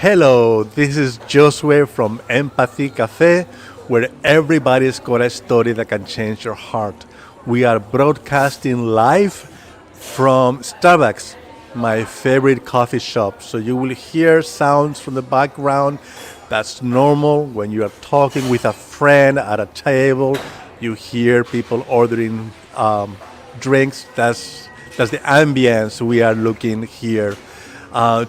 Hello, this is Josue from Empathy Cafe, where everybody's got a story that can change your heart. We are broadcasting live from Starbucks, my favorite coffee shop. So you will hear sounds from the background. That's normal when you are talking with a friend at a table. You hear people ordering drinks. That's the ambience we are looking here.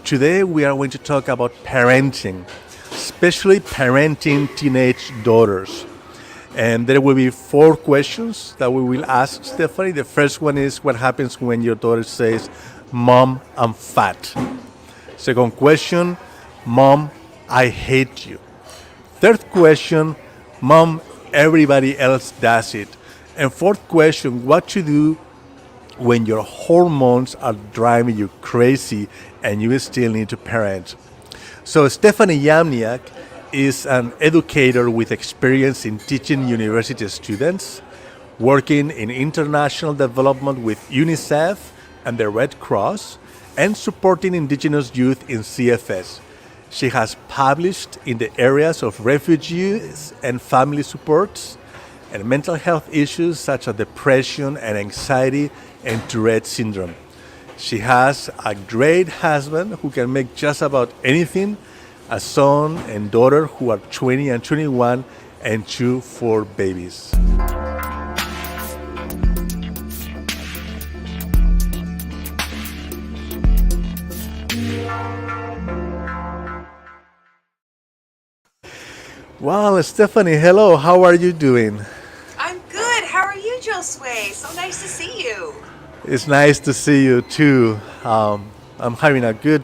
Today we are going to talk about parenting, especially parenting teenage daughters. And there will be four questions that we will ask Stephanie. The first one is what happens when your daughter says, "Mom, I'm fat." Second question, "Mom, I hate you." Third question, "Mom, everybody else does it." And fourth question, what to do when your hormones are driving you crazy and you still need to parent. So Stephanie Yumniuk is an educator with experience in teaching university students, working in international development with UNICEF and the Red Cross, and supporting indigenous youth in CFS. She has published in the areas of refugees and family supports and mental health issues such as depression and anxiety and Tourette syndrome. She has a great husband who can make just about anything, a son and daughter who are 20 and 21, and two fur babies. Well, Stephanie, hello. How are you doing? I'm good. How are you, Josue? So nice to see you. It's nice to see you too. I'm having a good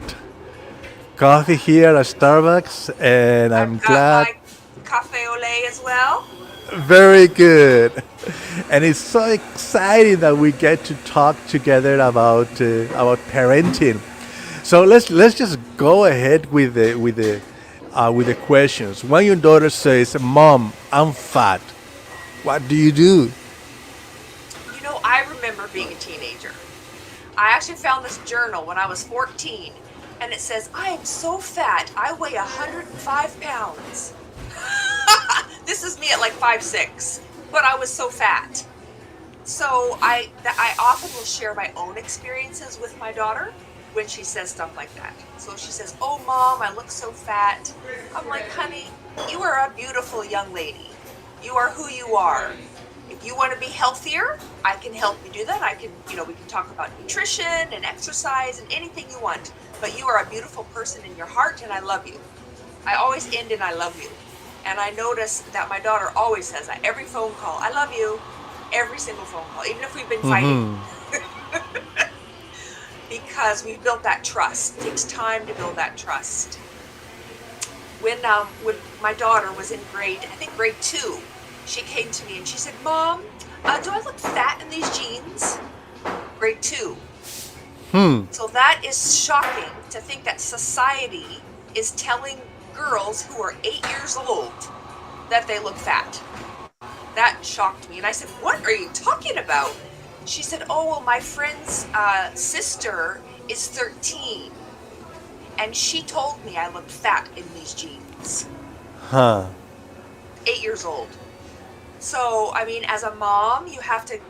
coffee here at Starbucks, and I'm I've got glad. my cafe au lait as well. Very good. And it's so exciting that we get to talk together about parenting. So let's just go ahead with the questions. When your daughter says, "Mom, I'm fat," what do you do? I remember being a teenager. I actually found this journal when I was 14, and it says, I am so fat, I weigh 105 pounds. This is me at like 5'6", but I was so fat. So I often will share my own experiences with my daughter when she says stuff like that. So she says, "Oh, Mom, I look so fat." I'm like, "Honey, you are a beautiful young lady. You are who you are. If you want to be healthier, I can help you do that. We can talk about nutrition and exercise and anything you want. But you are a beautiful person in your heart, and I love you." I always end in "I love you." And I notice that my daughter always says that every phone call, "I love you," every single phone call, even if we've been fighting. Because we've built that trust. It takes time to build that trust. When my daughter was in grade 2, she came to me and she said, "Mom, do I look fat in these jeans?" Grade 2. So that is shocking to think that society is telling girls who are 8 years old that they look fat. That shocked me. And I said, "What are you talking about?" She said, "Oh, well, my friend's sister is 13. And she told me I looked fat in these jeans." Huh. 8 years old. So, as a mom, you have to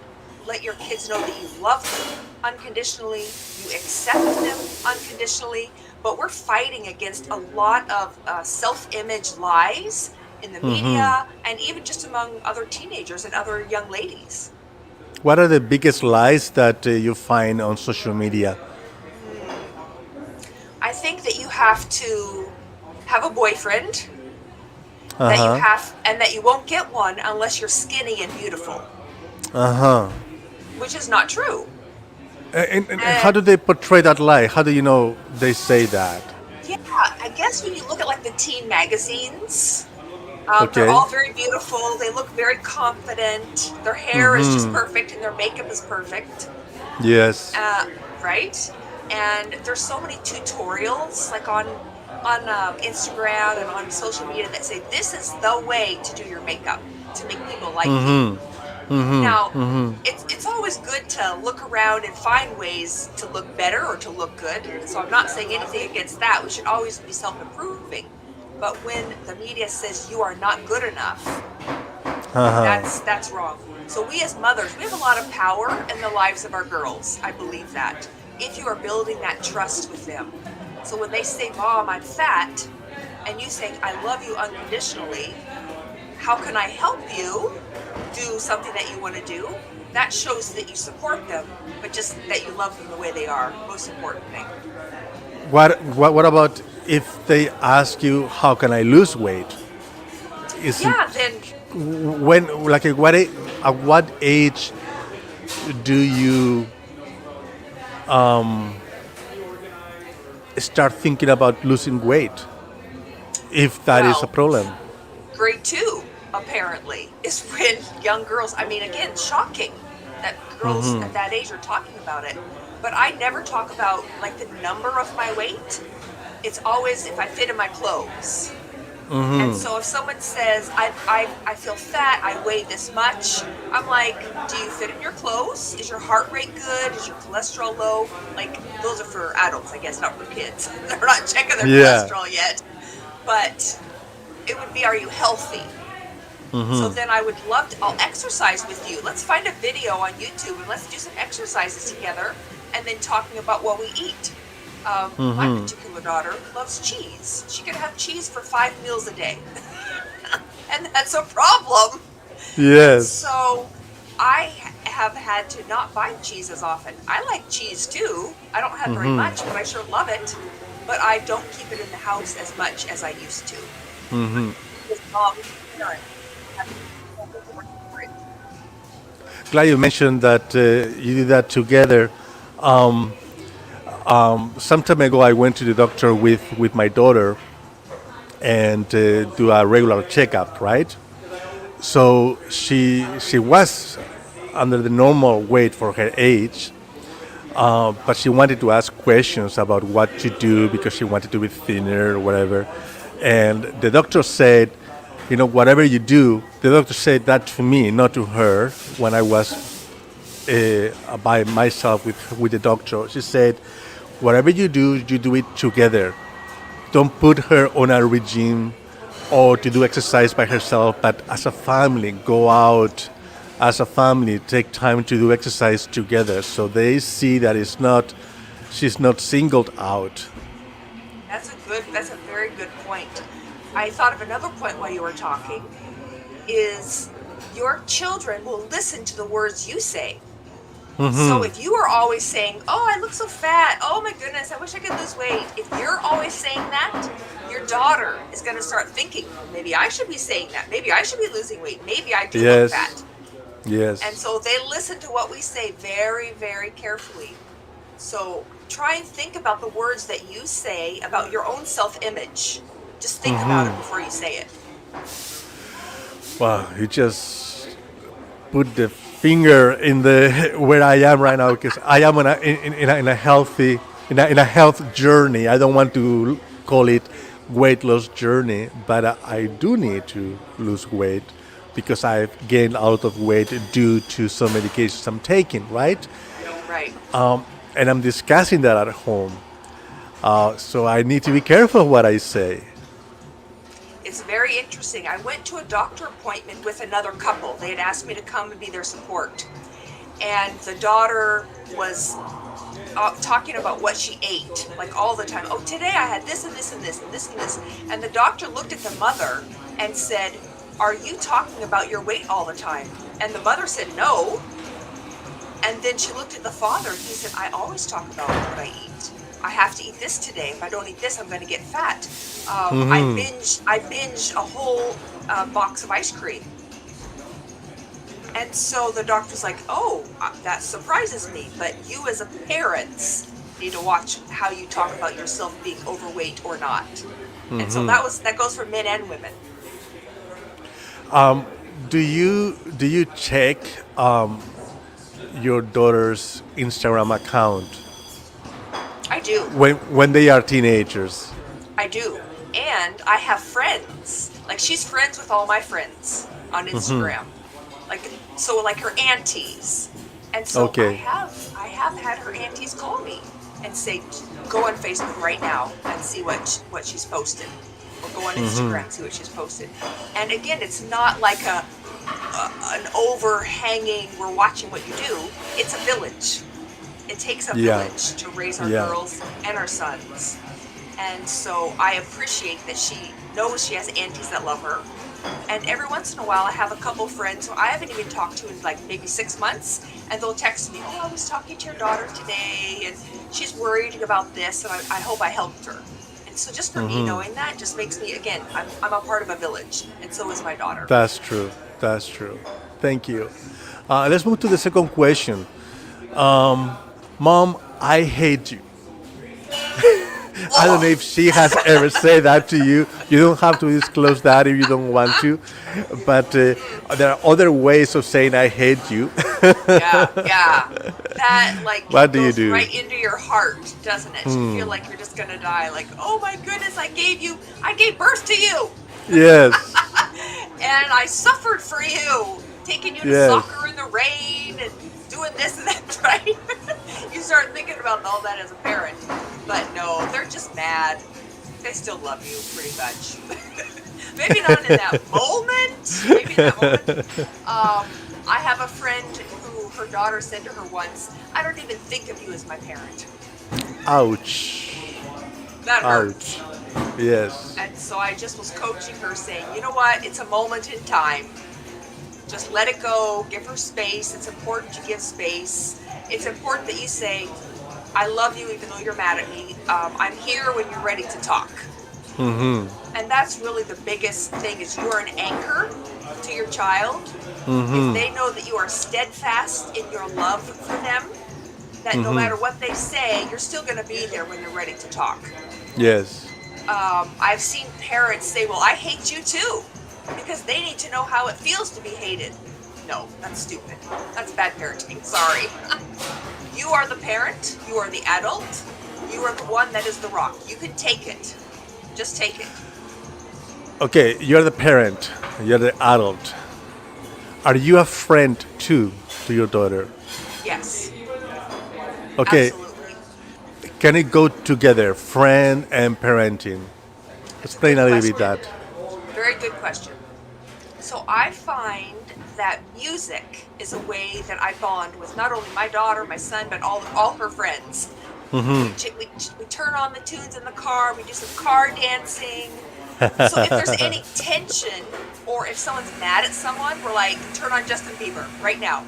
let your kids know that you love them unconditionally, you accept them unconditionally, but we're fighting against a lot of self-image lies in the media and even just among other teenagers and other young ladies. What are the biggest lies that you find on social media? I think that you have to have a boyfriend, Uh huh. and that you won't get one unless you're skinny and beautiful, Uh huh. which is not true. And how And do they portray that lie? How do you know they say that? yeah, I guess when you look at like the teen magazines, they're Okay. all very beautiful. They look very confident. Their hair is just perfect and their makeup is perfect, Yes. uh, right? And there's so many tutorials like on Instagram and on social media that say this is the way to do your makeup to make people like you. Now, it's always good to look around and find ways to look better or to look good. So I'm not saying anything against that. We should always be self-improving. But when the media says you are not good enough, that's wrong. So we as mothers, we have a lot of power in the lives of our girls. I believe that. If you are building that trust with them. So when they say, "Mom, I'm fat," and you say, "I love you unconditionally. How can I help you do something that you want to do?" That shows that you support them, but just that you love them the way they are. Most important thing. What about if they ask you, how can I lose weight? Isn't Yeah, then when like at what age do you start thinking about losing weight, if that is a well, problem? grade two apparently is when young girls. I mean, again, shocking that girls at that age are talking about it. But I never talk about like the number of my weight. It's always if I fit in my clothes. And so if someone says, I feel fat, I weigh this much, I'm like, do you fit in your clothes? Is your heart rate good? Is your cholesterol low? Like, those are for adults, I guess, not for kids. They're not checking their Yeah. cholesterol yet. But it would be, are you healthy? So then I would love to, I'll exercise with you. Let's find a video on YouTube and let's do some exercises together and then talking about what we eat. My particular daughter loves cheese. She can have cheese for 5 meals a day. And that's a problem. Yes. So I have had to not buy cheese as often. I like cheese too. I don't have very much, but I sure love it. But I don't keep it in the house as much as I used to. Because Mom, Glad you mentioned that you did that together. Some time ago, I went to the doctor with my daughter and do a regular checkup, right? So she was under the normal weight for her age, but she wanted to ask questions about what to do because she wanted to be thinner or whatever. And the doctor said, whatever you do, the doctor said that to me, not to her, when I was by myself with the doctor. She said, whatever you do it together. Don't put her on a regime or to do exercise by herself, but as a family, go out as a family, take time to do exercise together so they see that she's not singled out. that's a very good point. I thought of another point while you were talking is your children will listen to the words you say. So if you are always saying, "Oh, I look so fat. Oh my goodness, I wish I could lose weight." If you're always saying that, your daughter is going to start thinking, "Maybe I should be saying that. Maybe I should be losing weight. Maybe I do look Yes. fat." Yes. And so they listen to what we say very, very carefully. So try and think about the words that you say about your own self-image. Just think about it before you say it. Wow, you just put the finger in the where I am right now because I am in a healthy in a health journey. I don't want to call it weight loss journey, but I do need to lose weight because I've gained a lot of weight due to some medications I'm taking, right? Right. And I'm discussing that at home. So I need to be careful what I say. It's very interesting. I went to a doctor appointment with another couple. They had asked me to come and be their support. And the daughter was talking about what she ate, like all the time. "Oh, today I had this and this and this and this and this." And the doctor looked at the mother and said, "Are you talking about your weight all the time?" And the mother said, "No." And then she looked at the father and he said, "I always talk about what I eat. I have to eat this today. If I don't eat this, I'm going to get fat. I binge a whole box of ice cream." And so the doctor's like, "Oh, that surprises me. But you as a parent need to watch how you talk about yourself being overweight or not." And so that goes for men and women. Do you check your daughter's Instagram account I do. when they are teenagers? I do. And I have friends. Like she's friends with all my friends on Instagram. like like her aunties. And so Okay. I have had her aunties call me and say, go on Facebook right now and see what she's posted, or go on Instagram and see what she's posted. And again, it's not like an overhanging, we're watching what you do. It's a village. It takes a Yeah. village to raise our Yeah. girls and our sons. And so I appreciate that she knows she has aunties that love her. And every once in a while, I have a couple friends who I haven't even talked to in like maybe 6 months, and they'll text me, oh, I was talking to your daughter today, and she's worried about this, and I hope I helped her. And so just for me knowing that just makes me, again, I'm a part of a village, and so is my daughter. That's true. That's true. Thank you. Let's move to the second question. Mom, I hate you. I don't know if she has ever said that to you. You don't have to disclose that if you don't want to. But there are other ways of saying I hate you. Yeah. That like What do you goes do? right into your heart, doesn't it? You feel like you're just gonna die. Like, oh my goodness, I gave birth to you, Yes. and I suffered for you, taking you to Yes. soccer in the rain and doing this and that, right? You start thinking about all that as a parent. But no, they're just mad. They still love you pretty much. Maybe not in that moment. Maybe in that moment. I have a friend who her daughter said to her once, I don't even think of you as my parent. Ouch. That hurts. Ouch. Yes. And so I just was coaching her, saying, you know what? It's a moment in time. Just let it go. Give her space. It's important to give space. It's important that you say, I love you even though you're mad at me. I'm here when you're ready to talk. And that's really the biggest thing, is you're an anchor to your child. If they know that you are steadfast in your love for them, that no matter what they say, you're still going to be there when they're ready to talk. Yes. I've seen parents say, well, I hate you too, because they need to know how it feels to be hated. No, that's stupid. That's bad parenting. Sorry. You are the parent. You are the adult. You are the one that is the rock. You can take it. Just take it. Okay, you're the parent. You're the adult. Are you a friend too to your daughter? Yes. Okay, Absolutely. can it go together, friend and parenting? Explain a little bit that. Very good question. So I find that music is a way that I bond with not only my daughter, my son, but all her friends. We turn on the tunes in the car. We do some car dancing. So if there's any tension, or if someone's mad at someone, we're like, turn on Justin Bieber right now.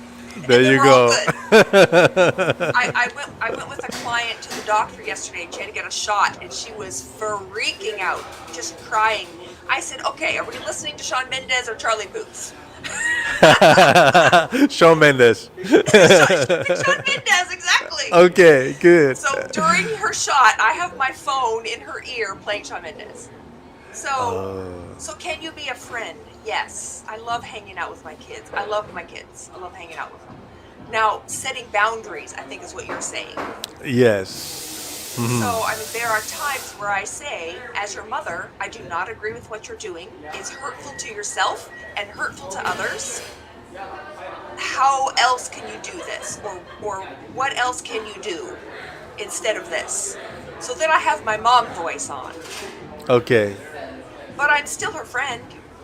There and then you we're all go. good. I went with a client to the doctor yesterday, and she had to get a shot, and she was freaking out, just crying. I said, okay, are we listening to Shawn Mendes or Charlie Puth? Shawn Mendes. Shawn Mendes, exactly. Okay, good. So during her shot, I have my phone in her ear playing Shawn Mendes. So can you be a friend? Yes. I love hanging out with my kids. I love my kids. I love hanging out with them. Now, setting boundaries, I think, is what you're saying. Yes. So, I mean, there are times where I say, as your mother, I do not agree with what you're doing. It's hurtful to yourself and hurtful to others. How else can you do this? Or what else can you do instead of this? So then I have my mom voice on. Okay. But I'm still her friend.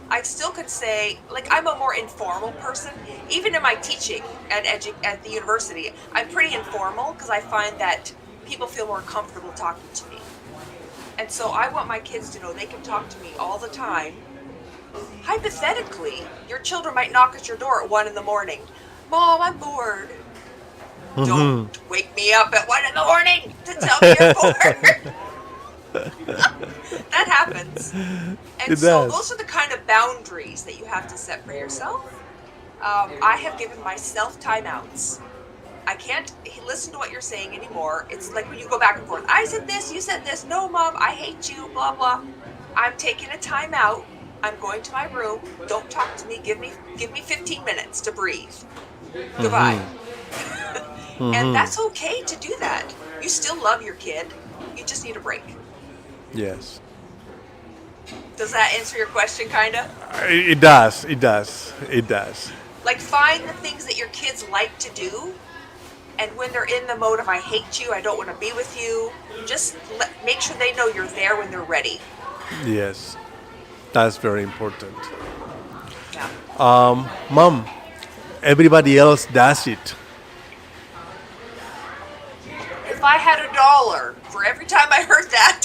I still could say, like, I'm a more informal person. Even in my teaching at the university, I'm pretty informal because I find that people feel more comfortable talking to me. And so I want my kids to know they can talk to me all the time. Hypothetically, your children might knock at your door at 1 a.m. Mom, I'm bored. Don't wake me up at 1 a.m. to tell me you're bored. That happens. And It so does. those are the kind of boundaries that you have to set for yourself. I have given myself timeouts. I can't listen to what you're saying anymore. It's like when you go back and forth. I said this, you said this. No, Mom, I hate you, blah, blah. I'm taking a timeout. I'm going to my room. Don't talk to me. Give me 15 minutes to breathe. Goodbye. And that's okay to do that. You still love your kid. You just need a break. Yes. Does that answer your question, kind of? It does. It does. It does. Like, find the things that your kids like to do, and when they're in the mode of I hate you, I don't want to be with you, just make sure they know you're there when they're ready. Yes, that's very important. Yeah. Mom, everybody else does it. If I had $1 for every time I heard that,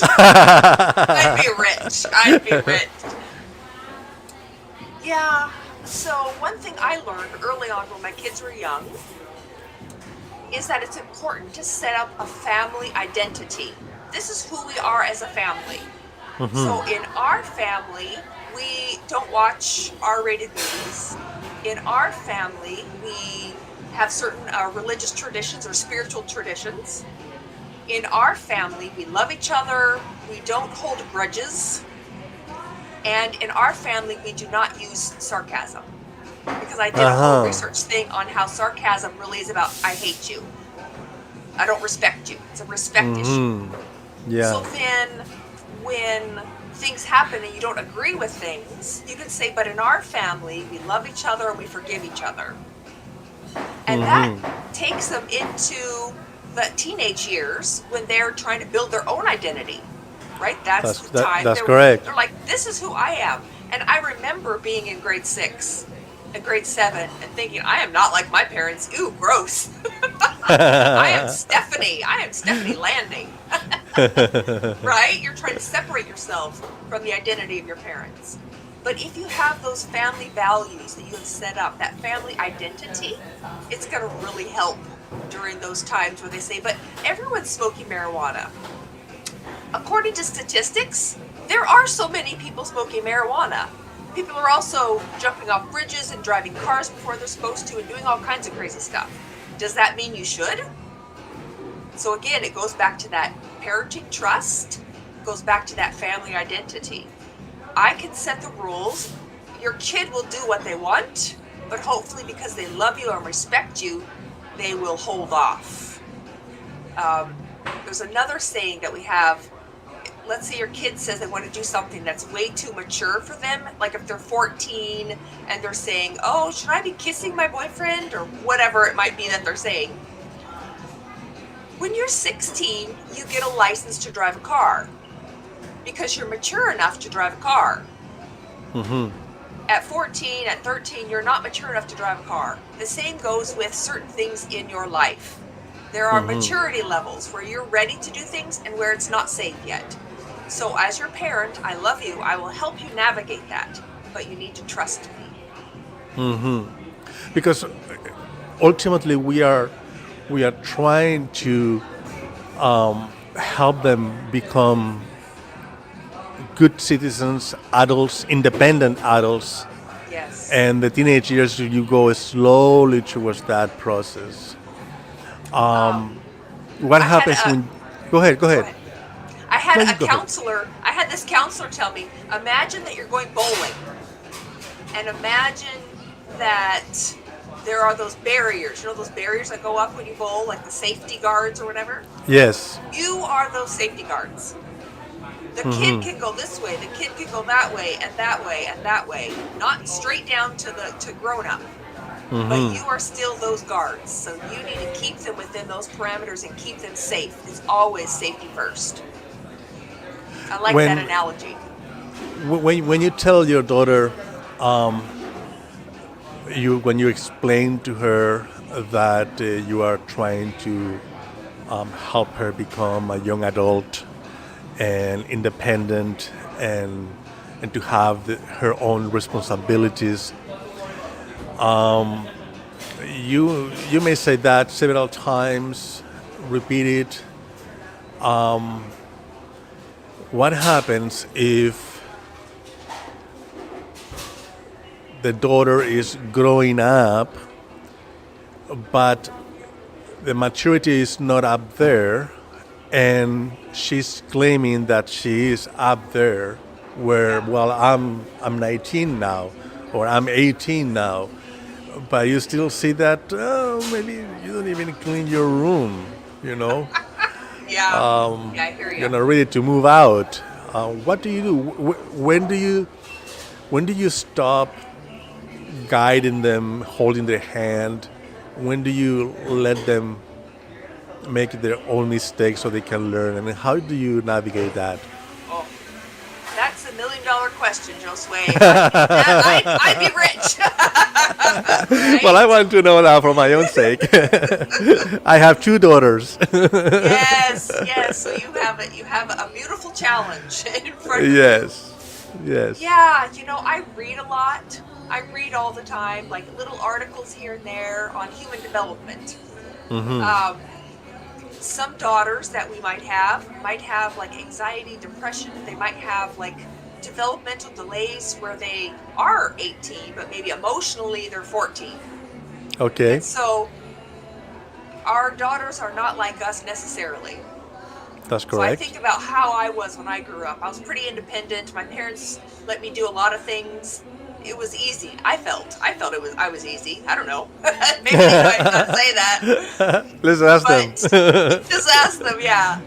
I'd be rich. I'd be rich. Yeah. So one thing I learned early on when my kids were young is that it's important to set up a family identity. This is who we are as a family. So in our family, we don't watch R-rated movies. In our family, we have certain religious traditions or spiritual traditions. In our family, we love each other. We don't hold grudges. And in our family, we do not use sarcasm. Because I did a whole research thing on how sarcasm really is about I hate you. I don't respect you. It's a respect issue. Yeah. So then when things happen and you don't agree with things, you can say, but in our family, we love each other and we forgive each other. And that takes them into the teenage years when they're trying to build their own identity, right? That's the time. That's correct. They're like, this is who I am. And I remember being in grade 6 and grade 7 and thinking, I am not like my parents. Ooh, gross. I am Stephanie Landing. Right? You're trying to separate yourself from the identity of your parents. But if you have those family values that you have set up, that family identity, it's going to really help during those times where they say, but everyone's smoking marijuana. According to statistics, there are so many people smoking marijuana. People are also jumping off bridges and driving cars before they're supposed to and doing all kinds of crazy stuff. Does that mean you should? So again, it goes back to that parenting trust, goes back to that family identity. I can set the rules. Your kid will do what they want, but hopefully because they love you and respect you, they will hold off. There's another saying that we have. Let's say your kid says they want to do something that's way too mature for them. Like if they're 14 and they're saying, oh, should I be kissing my boyfriend? Or whatever it might be that they're saying. When you're 16, you get a license to drive a car because you're mature enough to drive a car. At 14, at 13, you're not mature enough to drive a car. The same goes with certain things in your life. There are maturity levels where you're ready to do things and where it's not safe yet. So as your parent, I love you. I will help you navigate that, but you need to trust me. Because ultimately we are trying to help them become good citizens, adults, independent adults. Yes. And the teenage years, you go slowly towards that process. What happens when? Go ahead. I had No, a you go ahead. counselor. I had this counselor tell me, imagine that you're going bowling, and imagine that there are those barriers. You know those barriers that go up when you bowl, like the safety guards or whatever. Yes. You are those safety guards. The kid can go this way. The kid can go that way and that way and that way. Not straight down to grown up. But you are still those guards. So you need to keep them within those parameters and keep them safe. It's always safety first. I like that analogy. When you tell your daughter, when you explain to her that you are trying to help her become a young adult and independent and to have her own responsibilities, you may say that several times, repeat it. What happens if the daughter is growing up, but the maturity is not up there, and she's claiming that she is up there, where I'm 19 now, or I'm 18 now, but you still see that maybe you don't even clean your room, you know. Yeah, I hear you. You're not ready to move out. What do you do? When do you stop guiding them, holding their hand? When do you let them make their own mistakes so they can learn? I mean, how do you navigate that? Oh, that's $1 million question, Josue. If I knew that, I'd be rich. Well, Right? I want to know that for my own sake. I have two daughters. Yes, yes. So you have a beautiful challenge in front of you. Yes, yes. Yeah, I read a lot. I read all the time, like little articles here and there on human development. Um, some daughters that we might have like anxiety, depression. They might have like developmental delays where they are 18, but maybe emotionally they're 14. Okay, And so our daughters are not like us necessarily. that's So I correct. think about how I was when I grew up. I was pretty independent. My parents let me do a lot of things. It was easy. I felt I was easy. I don't know. Maybe they might not say that, Let's ask them. but just ask them. Yeah.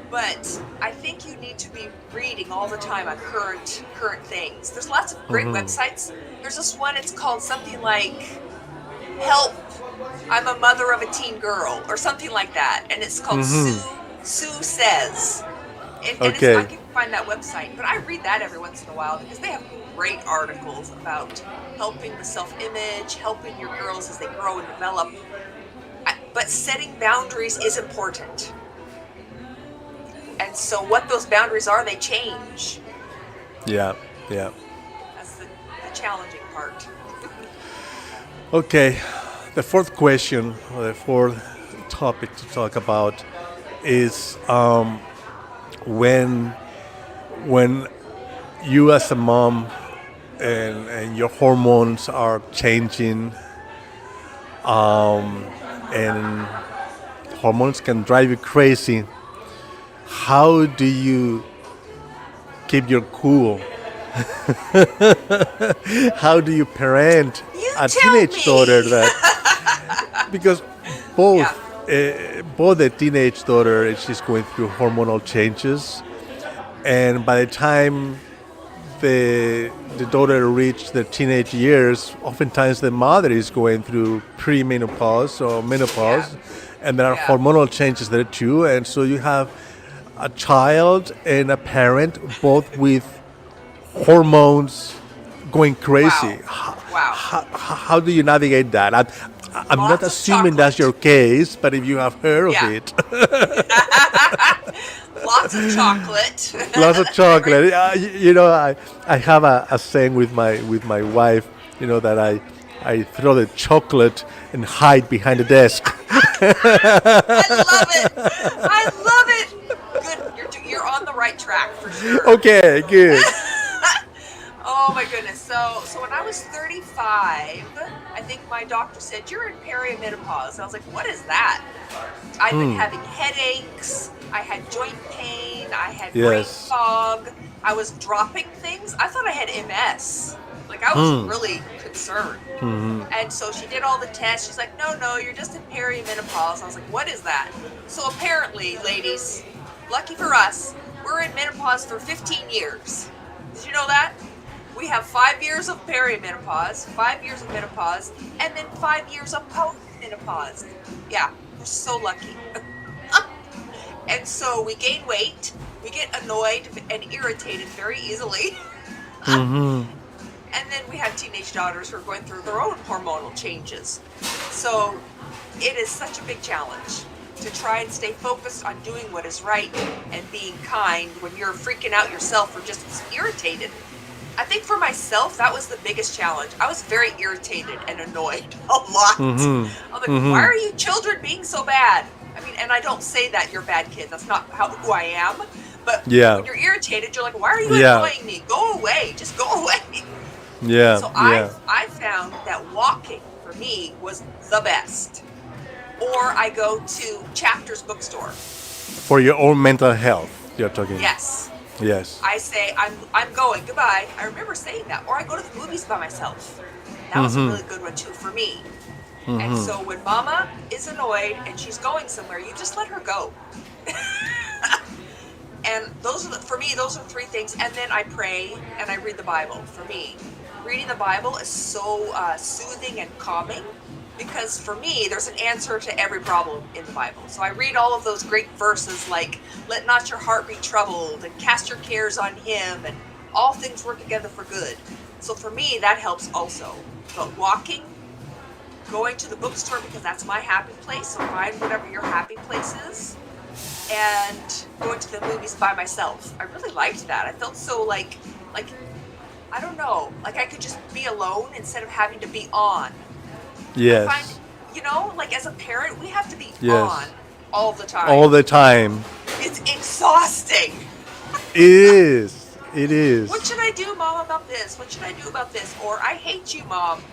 But I think you need to be reading all the time on current things. There's lots of great websites. There's this one. It's called something like "Help, I'm a mother of a teen girl" or something like that, and it's called Sue Says. And it's, I Okay. can find that website, but I read that every once in a while because they have great articles about helping the self-image, helping your girls as they grow and develop. But setting boundaries is important. And so what those boundaries are, they change. Yeah, yeah. That's the challenging part. Okay. The fourth question, or the fourth topic to talk about is when when you as a mom and your hormones are changing, and hormones can drive you crazy. How do you keep your cool? How do you parent You a tell teenage daughter me. that because both Yeah. both the teenage daughter she's going through hormonal changes, and by the time the daughter reached the teenage years, oftentimes the mother is going through premenopause or Yeah. menopause, and there are Yeah. hormonal changes there too, and so you have a child and a parent both with hormones going crazy. Wow. Wow. How do you navigate that? I'm not Lots of assuming that's chocolate. your case, but if you have heard of Yeah. it, Lots of chocolate. lots of Every- chocolate. I have a saying with my wife. That I throw the chocolate and hide behind the desk. I love it. I love it. Good. You're on the right track for sure. Okay, good. Oh my goodness. So when I was 35, I think my doctor said you're in perimenopause. I was like, what is that? I've been having headaches. I had joint pain. I had brain Yes. fog. I was dropping things. I thought I had MS. Like I was really concerned. And so she did all the tests. She's like, no, you're just in perimenopause. I was like, what is that? So apparently, ladies, lucky for us, we're in menopause for 15 years. Did you know that? We have 5 years of perimenopause, 5 years of menopause, and then 5 years of postmenopause. Yeah, we're so lucky. And so we gain weight, we get annoyed and irritated very easily. And then we have teenage daughters who are going through their own hormonal changes. So it is such a big challenge to try and stay focused on doing what is right and being kind when you're freaking out yourself or just irritated. I think for myself, that was the biggest challenge. I was very irritated and annoyed a lot. I'm like, why are you children being so bad? I mean, and I don't say that you're bad kids. That's not who I am. But Yeah. when you're irritated, you're like, why are you Yeah. annoying me? Go away. Just go away. Yeah, So yeah. I found that walking for me was the best. Or I go to Chapters bookstore. For your own mental health, you're talking. Yes. Yes. I say I'm going. Goodbye. I remember saying that. Or I go to the movies by myself. That was a really good one too for me. And so when Mama is annoyed and she's going somewhere, you just let her go. And those are for me. Those are three things. And then I pray and I read the Bible for me. reading the Bible is so soothing and calming because for me, there's an answer to every problem in the Bible. So I read all of those great verses like, let not your heart be troubled and cast your cares on him and all things work together for good. So for me, that helps also. But walking, going to the bookstore because that's my happy place, so find whatever your happy place is, and going to the movies by myself. I really liked that. I felt so like I don't know, like I could just be alone instead of having to be on. I find, Yes. like as a parent, we have to be Yes. on all the time. All the time. It's exhausting. It is. It is. What should I do, Mom, about this? What should I do about this? Or I hate you, Mom.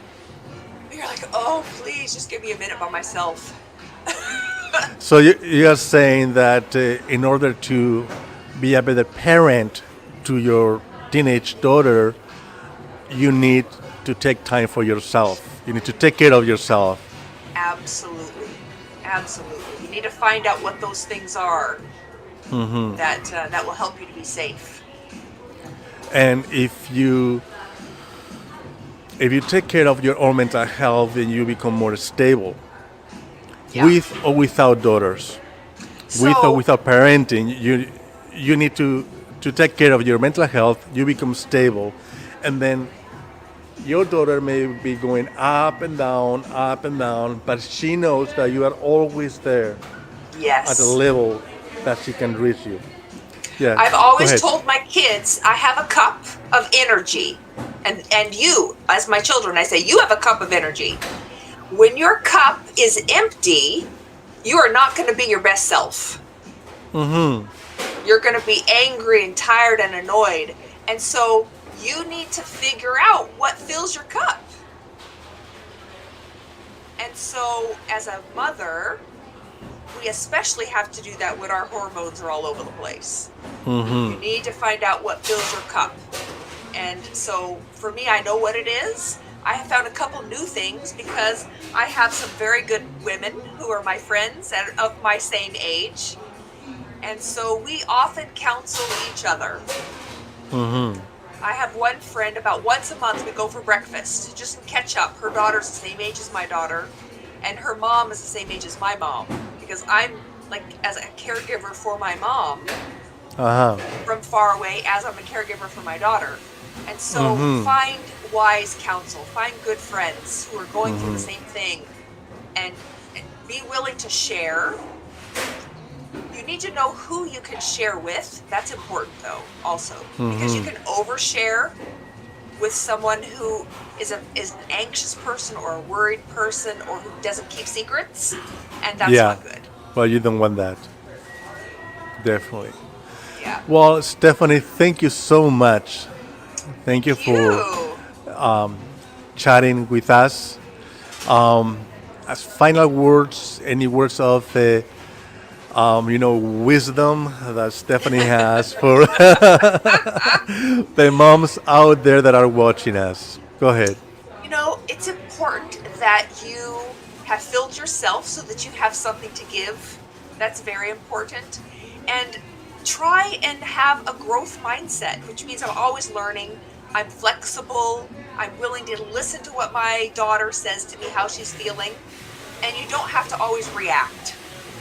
You're like, oh, please, just give me a minute by myself. So you are saying that in order to be a better parent to your teenage daughter, you need to take time for yourself. You need to take care of yourself. Absolutely. Absolutely. You need to find out what those things are that will help you to be safe. And if you take care of your own mental health, then you become more stable. Yeah. With or without daughters, with or So- without parenting, you need to take care of your mental health. You become stable, and then your daughter may be going up and down, but she knows that you are always there Yes. at a level that she can reach you. Yeah. I've go always ahead. told my kids I have a cup of energy. And you, as my children, I say, you have a cup of energy. When your cup is empty, you are not going to be your best self. You're going to be angry and tired and annoyed. And so you need to figure out what fills your cup. And so as a mother, we especially have to do that when our hormones are all over the place. You need to find out what fills your cup. And so for me, I know what it is. I have found a couple new things because I have some very good women who are my friends and of my same age. And so we often counsel each other. I have one friend about once a month we go for breakfast just to catch up. Her daughter's the same age as my daughter and her mom is the same age as my mom because I'm like as a caregiver for my mom from far away as I'm a caregiver for my daughter. And so find wise counsel, find good friends who are going through the same thing and be willing to share. You need to know who you can share with. That's important though also because you can overshare with someone who is an anxious person or a worried person or who doesn't keep secrets and that's not good. Well, you don't want that. Definitely. Yeah. Well, Stephanie, thank you so much. Thank you for You. chatting with us. As final words, any words of wisdom that Stephanie has for the moms out there that are watching us? Go ahead. It's important that you have filled yourself so that you have something to give. That's very important. And try and have a growth mindset, which means I'm always learning. I'm flexible. I'm willing to listen to what my daughter says to me, how she's feeling. And you don't have to always react.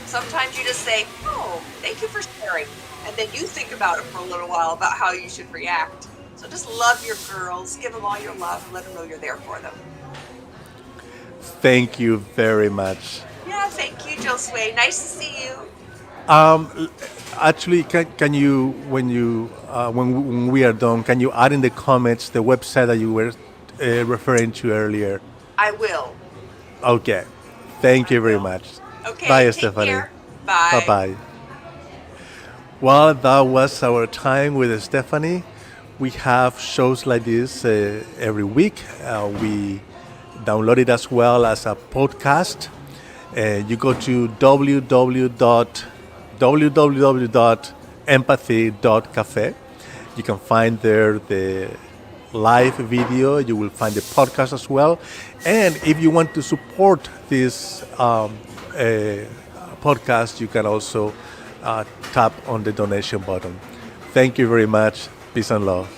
Sometimes you just say, oh, thank you for sharing. And then you think about it for a little while about how you should react. So just love your girls, give them all your love, and let them know you're there for them. Thank you very much. Yeah, thank you, Josue. Nice to see you. Actually, can you when we are done, can you add in the comments the website that you were referring to earlier? I will. Okay. Thank you very much. Okay, Bye, take Stephanie. care. Bye. Bye-bye. Well, that was our time with Stephanie. We have shows like this every week. We download it as well as a podcast. You go to www.empathy.cafe. You can find there the live video. You will find the podcast as well. And if you want to support this podcast, you can also tap on the donation button. Thank you very much. Peace and love.